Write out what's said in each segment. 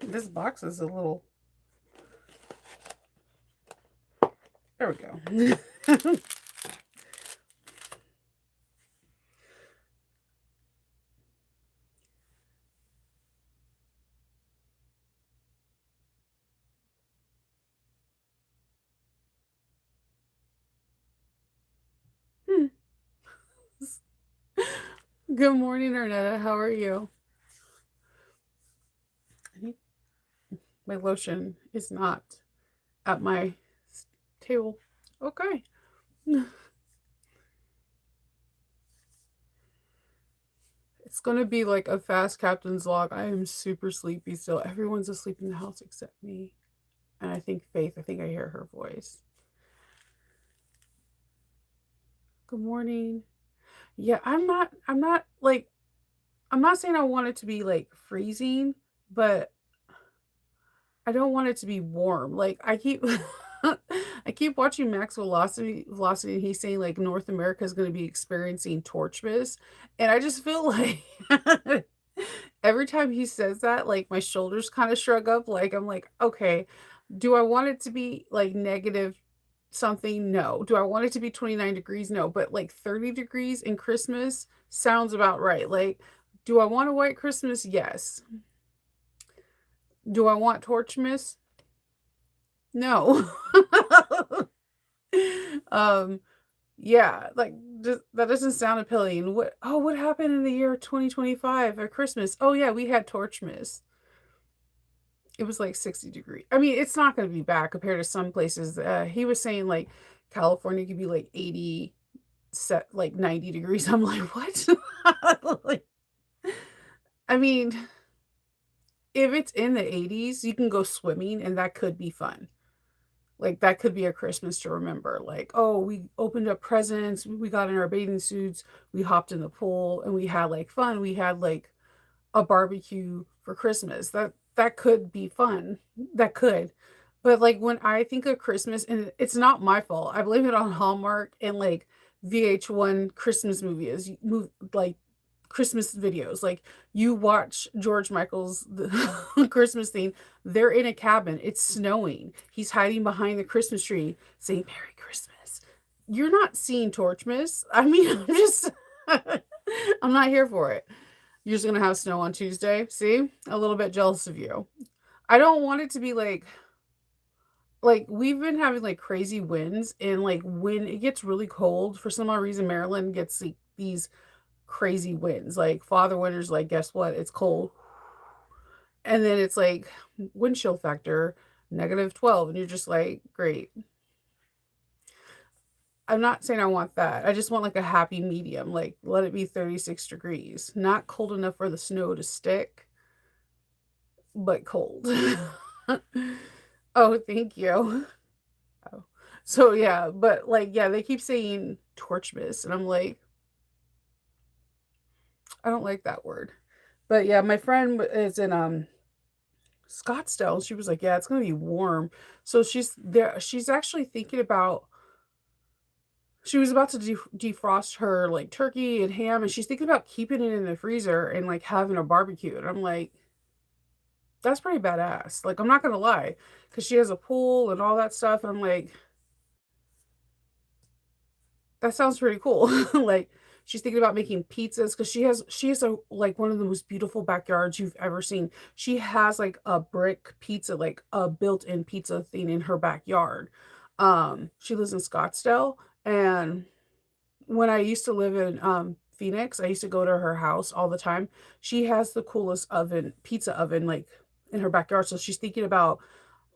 This box is a little. There we go. Good morning, Arnetta. How are you? My lotion is not at my table. Okay. It's going to be like a fast captain's log. I am super sleepy still. Everyone's asleep in the house except me. And I think Faith, I think I hear her voice. Good morning. Yeah, I'm not saying I want it to be like freezing, but I don't want it to be warm. Like I keep I keep watching Max Velocity and he's saying like North America is going to be experiencing torchmas, and I just feel like every time he says that, like my shoulders kind of shrug up. Like I'm like, okay, do I want it to be like negative something? No. Do I want it to be 29 degrees? No. But like 30 degrees in Christmas sounds about right. Like, do I want a white Christmas? Yes. Do I want Torchmas? No. um, yeah, like that doesn't sound appealing. What happened in the year 2025 at Christmas? Oh yeah, we had Torchmas. It was like 60 degrees. I mean, it's not going to be bad compared to some places. He was saying like California could be like 80 set like 90 degrees. I'm like, what? Like, I mean, if it's in the 80s, you can go swimming and that could be fun. Like that could be a Christmas to remember. Like, oh, we opened up presents, we got in our bathing suits, we hopped in the pool and we had like fun. We had like a barbecue for Christmas. That could be fun. That could. But like when I think of Christmas, and it's not my fault. I blame it on Hallmark and like VH1 Christmas movies, like Christmas videos. Like you watch George Michael's the Christmas theme. They're in a cabin. It's snowing. He's hiding behind the Christmas tree saying Merry Christmas. You're not seeing Torchmas. I mean, I'm just I'm not here for it. You're just gonna have snow on Tuesday. See? A little bit jealous of you. I don't want it to be like we've been having like crazy winds, and like when it gets really cold for some odd reason Maryland gets like, these crazy winds. Like Father Winter's like, guess what? It's cold. And then it's like wind chill factor -12, and you're just like, great. I'm not saying I want that. I just want like a happy medium. Like let it be 36 degrees. Not cold enough for the snow to stick, but cold. Oh, thank you. Oh. So yeah, but like yeah, they keep saying torchmas and I'm like, I don't like that word. But yeah, my friend is in Scottsdale. She was like, "Yeah, it's gonna be warm." So she's there. She's actually thinking about. She was about to defrost her like turkey and ham, and she's thinking about keeping it in the freezer and like having a barbecue. And I'm like, that's pretty badass. Like, I'm not gonna lie, because she has a pool and all that stuff. And I'm like, that sounds pretty cool. Like, she's thinking about making pizzas because she has a like one of the most beautiful backyards you've ever seen. She has like a brick pizza, like a built-in pizza thing in her backyard. She lives in Scottsdale, and when I used to live in Phoenix, I used to go to her house all the time. She has the coolest pizza oven like in her backyard. So she's thinking about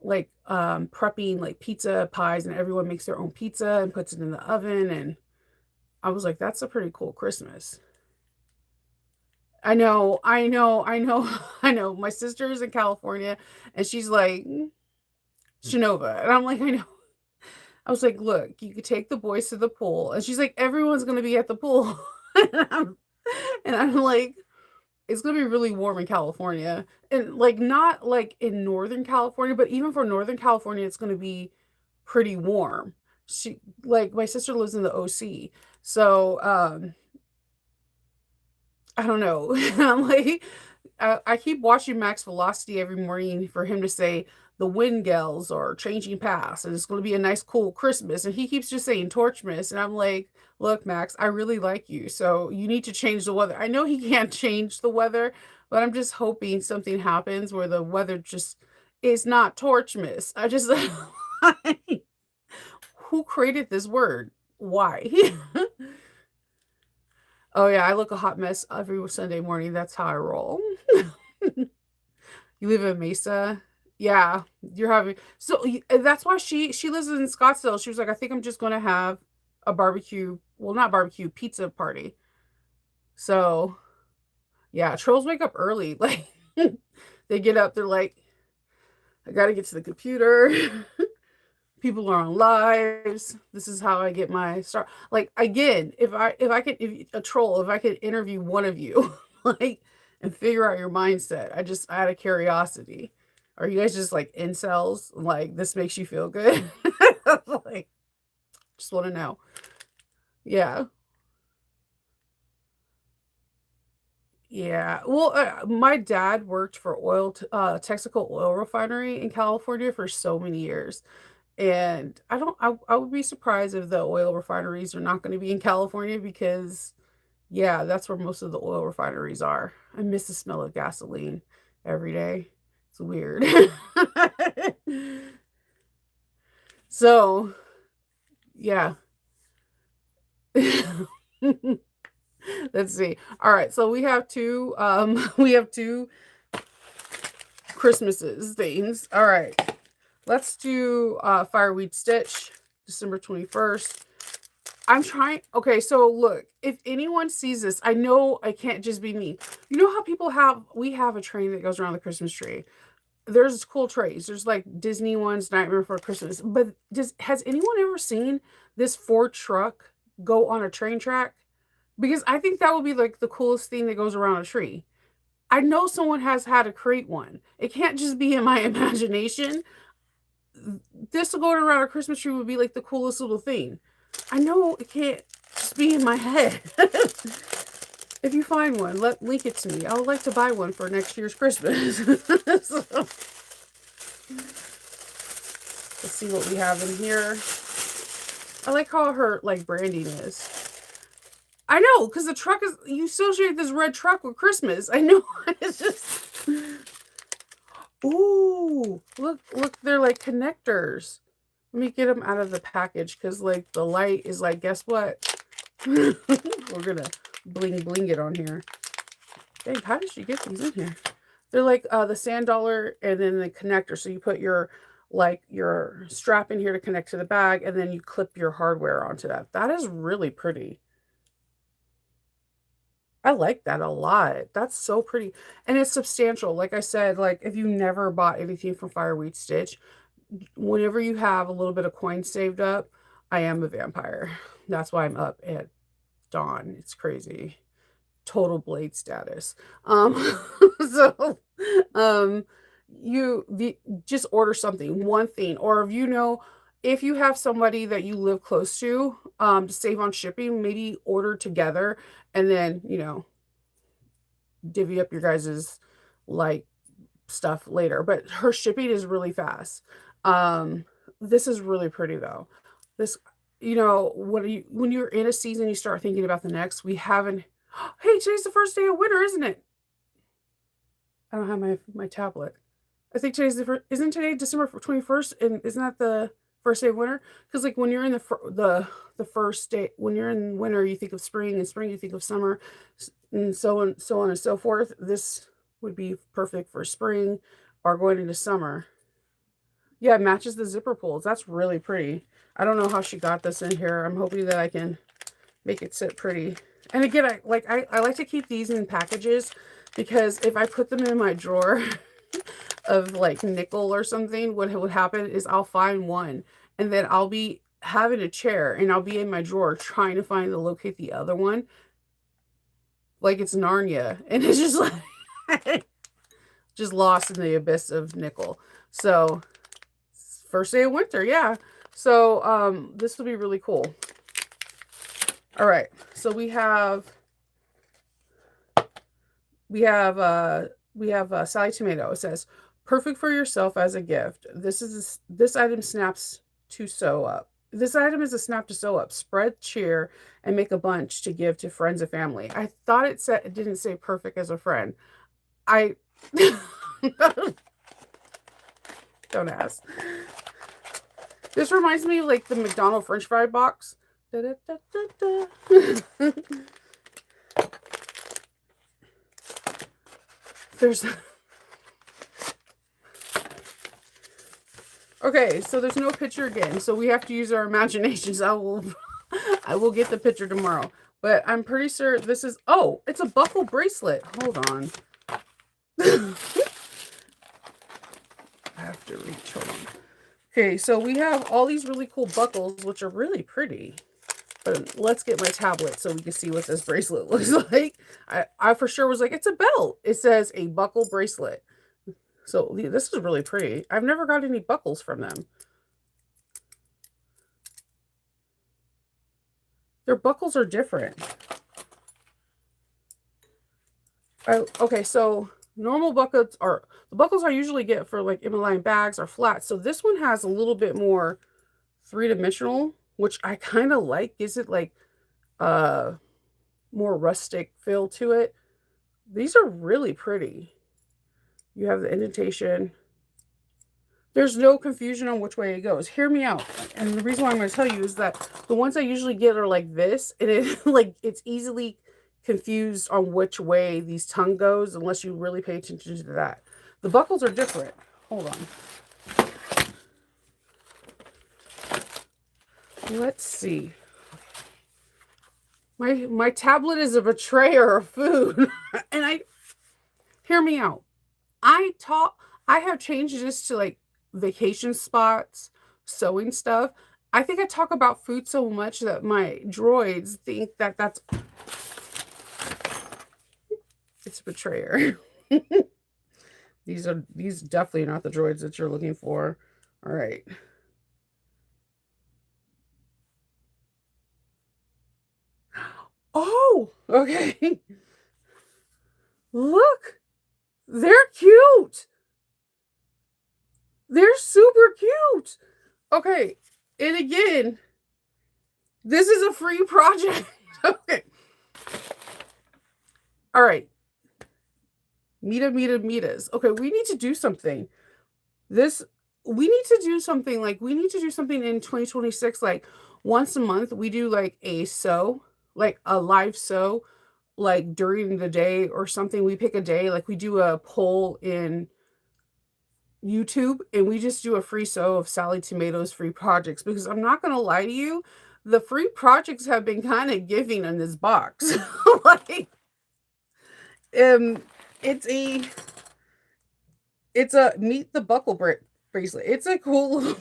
like prepping like pizza pies, and everyone makes their own pizza and puts it in the oven. And I was like, that's a pretty cool Christmas. I know. I know. My sister is in California and she's like, Shinova. And I'm like, I know. I was like, look, you could take the boys to the pool. And she's like, everyone's going to be at the pool. And I'm like, it's going to be really warm in California. And like, not like in Northern California, but even for Northern California, it's going to be pretty warm. Like, my sister lives in the OC. So, I don't know. I'm like, I keep watching Max Velocity every morning for him to say the wind gales or changing paths, and it's going to be a nice, cool Christmas. And he keeps just saying Torchmas, and I'm like, look, Max, I really like you, so you need to change the weather. I know he can't change the weather, but I'm just hoping something happens where the weather just is not Torchmas. I just, who created this word? Why? Oh yeah, I look a hot mess every Sunday morning. That's how I roll. You live in Mesa? Yeah, you're having that's why she lives in Scottsdale. She was like, "I think I'm just gonna have a barbecue, well, not barbecue, pizza party." So, yeah, trolls wake up early. Like, they get up, they're like, "I gotta get to the computer." People are on lives. This is how I get my start. Like, again, if a troll, if I could interview one of you, like, and figure out your mindset, I out of curiosity. Are you guys just like incels? Like, this makes you feel good? Like, just want to know. Yeah. Yeah. Well, my dad worked for Texaco Oil Refinery in California for so many years. And I would be surprised if the oil refineries are not going to be in California because, yeah, that's where most of the oil refineries are. I miss the smell of gasoline every day. It's weird. So, yeah. Let's see. All right, so we have two we have two Christmases things. All right. Let's do Fireweed Stitch, December 21st. I'm trying. Okay, so look, if anyone sees this, I know I can't just be me. You know how we have a train that goes around the Christmas tree. There's cool trays. There's like Disney ones, Nightmare Before Christmas. But has anyone ever seen this Ford truck go on a train track? Because I think that would be like the coolest thing that goes around a tree. I know someone has had to create one. It can't just be in my imagination. This going around a Christmas tree would be like the coolest little thing. I know it can't just be in my head. If you find one, link it to me. I would like to buy one for next year's Christmas. So, let's see what we have in here. I like how her like branding is. I know, because the truck is, you associate this red truck with Christmas. I know. It's just, ooh, look, they're like connectors. Let me get them out of the package because like the light is like, guess what? We're gonna bling bling it on here. Dang, how did she get these in here? They're like the sand dollar and then the connector. So you put your strap in here to connect to the bag, and then you clip your hardware onto that. That is really pretty. I like that a lot. That's so pretty. And it's substantial. Like I said, like if you never bought anything from Fireweed Stitch, whenever you have a little bit of coin saved up, I am a vampire. That's why I'm up at dawn. It's crazy. Total blade status. So um just order something, one thing, or if you have somebody that you live close to save on shipping, maybe order together and then, divvy up your guys's like stuff later. But her shipping is really fast. This is really pretty though. This, when you're in a season, you start thinking about the next. We haven't. Hey, today's the first day of winter, isn't it? I don't have my tablet. I think today's the first. Isn't today December 21st? And isn't that the first day of winter? Because like when you're in the first day, when you're in winter, you think of spring, and spring you think of summer, and so on and so forth. This would be perfect for spring or going into summer. Yeah, it matches the zipper pulls. That's really pretty. I don't know how she got this in here. I'm hoping that I can make it sit pretty. And again, I like to keep these in packages because if I put them in my drawer of like nickel or something, what would happen is I'll find one and then I'll be having a chair and I'll be in my drawer trying to locate the other one. Like it's Narnia. And it's just like just lost in the abyss of nickel. So first day of winter, yeah. So this will be really cool. All right, so we have we have Sally Tomato. It says, "Perfect for yourself as a gift. This item snaps to sew up. This item is a snap to sew up. Spread cheer and make a bunch to give to friends and family." I thought it didn't say perfect as a friend. I don't ask. This reminds me of like the McDonald's French fry box. Da, da, da, da, da. There's okay, so there's no picture again, so we have to use our imaginations. I will get the picture tomorrow, but I'm pretty sure this is. Oh, it's a buckle bracelet. Hold on. I have to reach. Hold on. Okay, so we have all these really cool buckles, which are really pretty. But let's get my tablet so we can see what this bracelet looks like. I for sure was like, it's a belt. It says a buckle bracelet. So this is really pretty. I've never got any buckles from them. Their buckles are different. Okay, so normal buckles are the buckles I usually get for like Himalayan bags are flat. So this one has a little bit more three-dimensional, which I kind of like. Gives it like more rustic feel to it. These are really pretty. You have the indentation. There's no confusion on which way it goes. Hear me out. And the reason why I'm going to tell you is that the ones I usually get are like this, and it's easily confused on which way these tongue goes unless you really pay attention to that. The buckles are different. Hold on. Let's see. My tablet is a betrayer of food. And hear me out. I have changed this to like vacation spots, sewing stuff. I think I talk about food so much that my droids think that it's a betrayer. These definitely are not the droids that you're looking for. All right. Oh, okay. Look, they're cute. They're super cute. Okay, and again, this is a free project. Okay. All right. Mitas. Okay, we need to do something. We need to do something in 2026, like once a month we do like a sew, like a live sew, like during the day or something. We pick a day, like we do a poll in YouTube and we just do a free sew of Sally Tomato's free projects, because I'm not going to lie to you, the free projects have been kind of giving in this box. Like it's a meet the buckle bracelet. It's a cool little,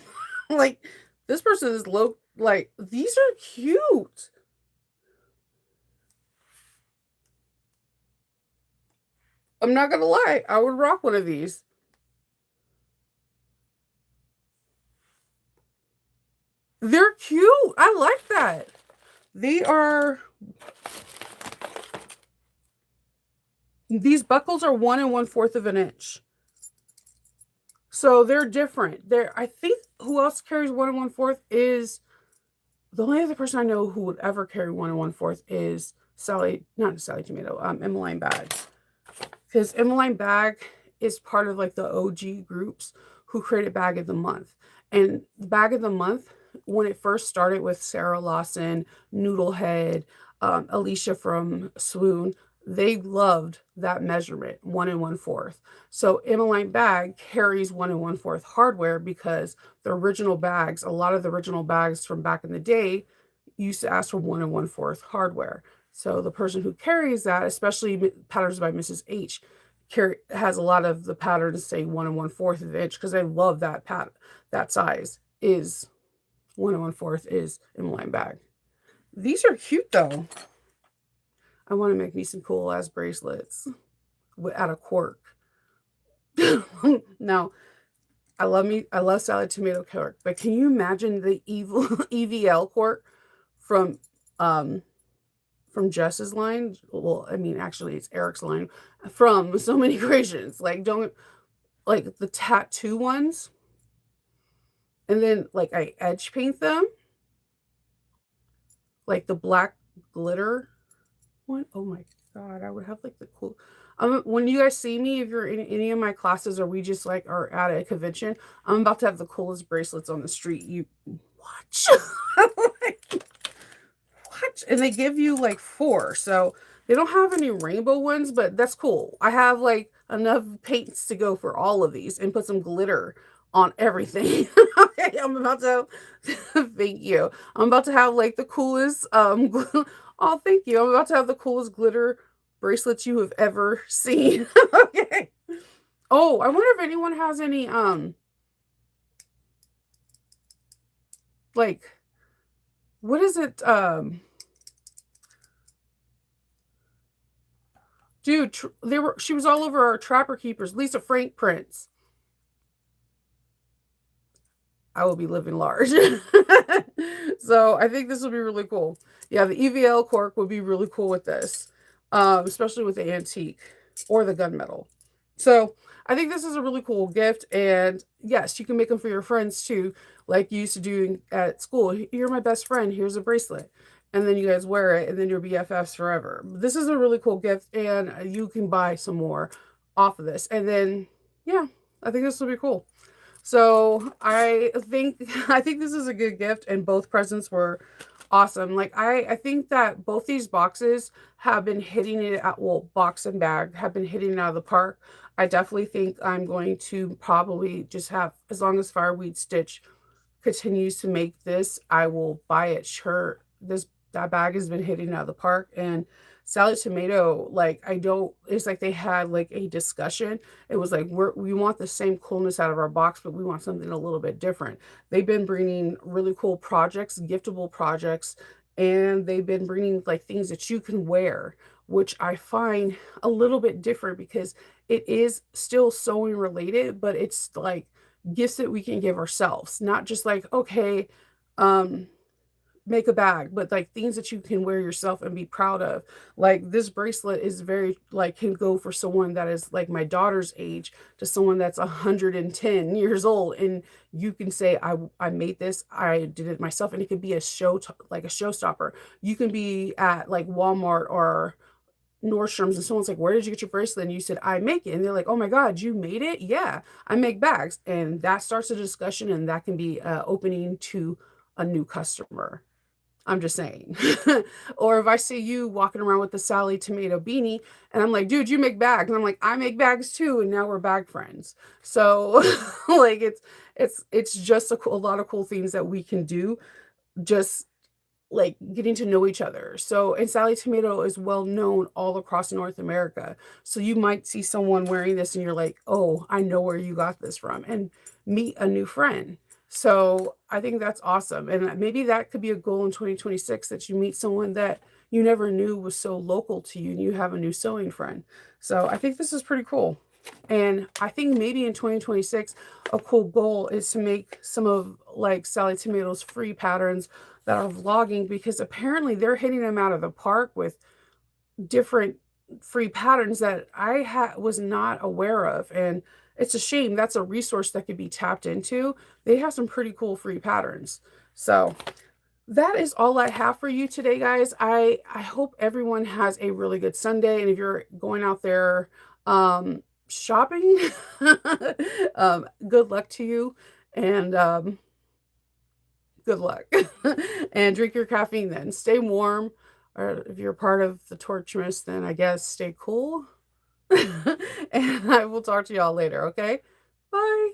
like this person is low, like these are cute. I'm not gonna lie, I would rock one of these. They're cute. I like that. These buckles are 1 1/4 of an inch. So they're different. I think who else carries 1 1/4 is the only other person I know who would ever carry 1 1/4 is not Sally Tomato, Emmeline Bag. Because Emmeline Bag is part of like the OG groups who created Bag of the Month. And Bag of the Month, when it first started with Sarah Lawson, Noodlehead, Alicia from Swoon, they loved that measurement, 1 1/4. So Emmeline Bag carries 1 1/4 hardware because a lot of the original bags from back in the day used to ask for 1 1/4 hardware. So the person who carries that, especially Patterns by Mrs. H, has a lot of the patterns say 1 1/4 of an inch because I love that size is 1 1/4 is Emmeline Bag. These are cute though. I want to make me some cool ass bracelets out of cork. Now, I love Sally Tomato cork, but can you imagine the evil EVL cork from from Jess's line. Well, I mean, actually, it's Eric's line from So Many Creations. Like, don't like the tattoo ones, and then like I edge paint them, like the black glitter one. Oh my god, I would have like the cool. When you guys see me, if you're in any of my classes or we just like are at a convention, I'm about to have the coolest bracelets on the street. You watch. Like, what? And they give you like 4. So they don't have any rainbow ones, but that's cool. I have like enough paints to go for all of these and put some glitter on everything. Okay, I'm about to thank you. I'm about to have like the coolest oh, thank you. I'm about to have the coolest glitter bracelets you have ever seen. Okay. Oh, I wonder if anyone has any like what is it dude, she was all over our Trapper Keepers, Lisa Frank prints. I will be living large. So I think this will be really cool. Yeah, the EVL cork would be really cool with this, especially with the antique or the gunmetal. So I think this is a really cool gift. And yes, you can make them for your friends too, like you used to do at school. You're my best friend. Here's a bracelet. And then you guys wear it, and then you're BFFs forever. This is a really cool gift, and you can buy some more off of this. And then, yeah, I think this will be cool. So I think this is a good gift, and both presents were awesome. Like I think that both these boxes have been hitting it at, well, box and bag have been hitting it out of the park. I definitely think I'm going to probably just have, as long as Fireweed Stitch continues to make this, I will buy it. Sure, that bag has been hitting out of the park. And Salad Tomato, like I don't, it's like they had like a discussion. It was like we want the same coolness out of our box, but we want something a little bit different. They've been bringing really cool projects, giftable projects, and they've been bringing like things that you can wear, which I find a little bit different because it is still sewing related, but it's like gifts that we can give ourselves, not just like, okay, um, make a bag, but like things that you can wear yourself and be proud of. Like this bracelet is very like can go for someone that is like my daughter's age to someone that's 110 years old, and you can say I made this, I did it myself, and it could be a like a showstopper. You can be at like Walmart or Nordstrom's and someone's like, where did you get your bracelet? And you said, I make it. And they're like, oh my God, you made it? Yeah, I make bags. And that starts a discussion, and that can be opening to a new customer. I'm just saying. Or if I see you walking around with the Sally Tomato beanie and I'm like, dude, you make bags. And I'm like, I make bags too. And now we're bag friends. So like it's just a lot of cool things that we can do. Just like getting to know each other. So, and Sally Tomato is well known all across North America. So you might see someone wearing this and you're like, oh, I know where you got this from, and meet a new friend. So I think that's awesome. And maybe that could be a goal in 2026, that you meet someone that you never knew was so local to you and you have a new sewing friend. So I think this is pretty cool. And I think maybe in 2026, a cool goal is to make some of like Sally Tomato's free patterns that are vlogging, because apparently they're hitting them out of the park with different free patterns that I was not aware of. And it's a shame. That's a resource that could be tapped into. They have some pretty cool free patterns. So that is all I have for you today, guys. I hope everyone has a really good Sunday. And if you're going out there shopping, good luck to you. And good luck. And drink your caffeine then. Stay warm. Or if you're part of the Torchmas, then I guess stay cool. And I will talk to y'all later, okay? Bye.